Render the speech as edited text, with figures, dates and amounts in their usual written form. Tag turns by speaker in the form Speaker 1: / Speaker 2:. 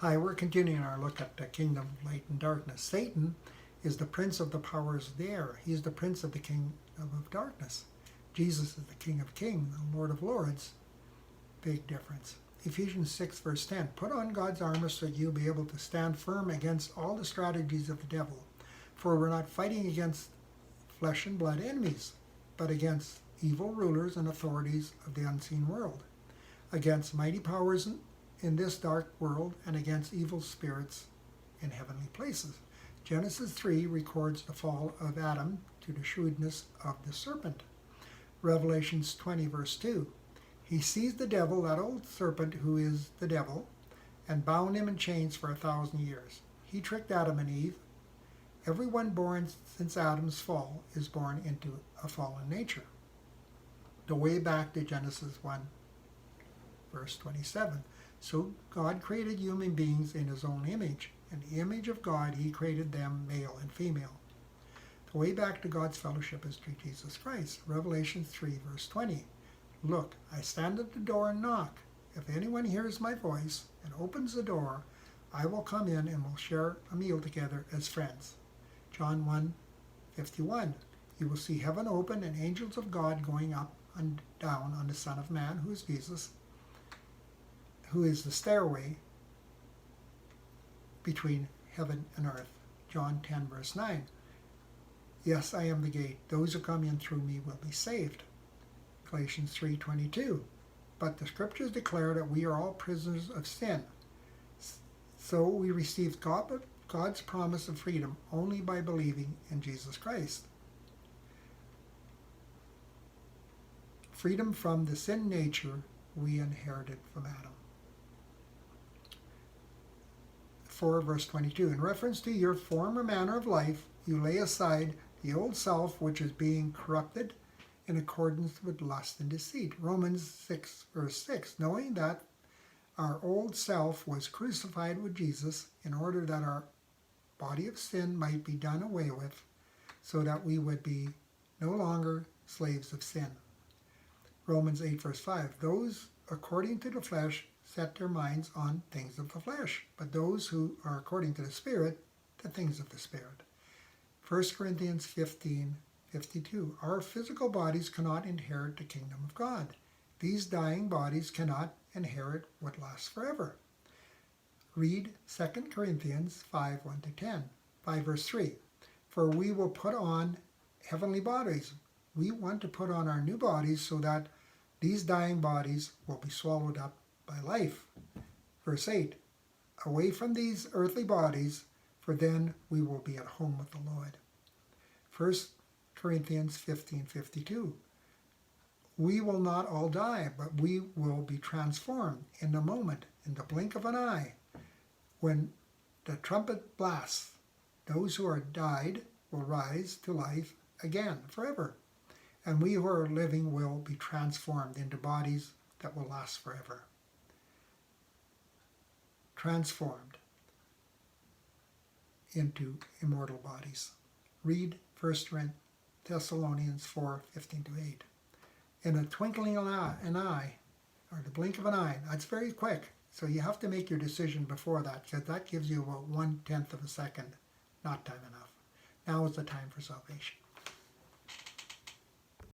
Speaker 1: Hi, we're continuing our look at the kingdom of light and darkness. Satan is the prince of the powers of the air. He's the prince of the kingdom of darkness. Jesus is the King of kings, the Lord of lords. Big difference. Ephesians 6 verse 10. Put on God's armor so that you'll be able to stand firm against all the strategies of the devil. For we're not fighting against flesh and blood enemies, but against evil rulers and authorities of the unseen world, against mighty powers in this dark world, and against evil spirits in heavenly places. Genesis 3 records the fall of Adam to the shrewdness of the serpent. Revelations 20 verse 2. He seized the devil, that old serpent who is the devil, and bound him in chains for 1,000 years. He tricked Adam and Eve. Everyone born since Adam's fall is born into a fallen nature. The way back to Genesis 1 verse 27. So God created human beings in his own image. In the image of God, he created them male and female. The way back to God's fellowship is through Jesus Christ. Revelation 3 verse 20. Look, I stand at the door and knock. If anyone hears my voice and opens the door, I will come in and will share a meal together as friends. John 1:51. You will see heaven open and angels of God going up and down on the Son of Man, who is Jesus, who is the stairway between heaven and earth. John 10 verse 9. Yes, I am the gate. Those who come in through me will be saved. Galatians 3:22. But the scriptures declare that we are all prisoners of sin. So we receive God's promise of freedom only by believing in Jesus Christ. Freedom from the sin nature we inherited from Adam. 4 verse 22. In reference to your former manner of life, you lay aside the old self which is being corrupted in accordance with lust and deceit. Romans 6 verse 6. Knowing that our old self was crucified with Jesus in order that our body of sin might be done away with, so that we would be no longer slaves of sin. Romans 8 verse 5. Those according to the flesh set their minds on things of the flesh, but those who are according to the Spirit, the things of the Spirit. 1 Corinthians 15:52. Our physical bodies cannot inherit the kingdom of God. These dying bodies cannot inherit what lasts forever. Read 2 Corinthians 5, 1-10. 5 verse 3. For we will put on heavenly bodies. We want to put on our new bodies so that these dying bodies will be swallowed up by life. Verse 8. Away from these earthly bodies, for then we will be at home with the Lord. 1 Corinthians 15:52. We will not all die, but we will be transformed in a moment, in the blink of an eye. When the trumpet blasts, those who are died will rise to life again forever. And we who are living will be transformed into bodies that will last forever. Transformed into immortal bodies. Read 1 Thessalonians 4:15-8. In a twinkling of an eye, or the blink of an eye, that's very quick. So you have to make your decision before that, because that gives you about 1/10 of a second, not time enough. Now is the time for salvation.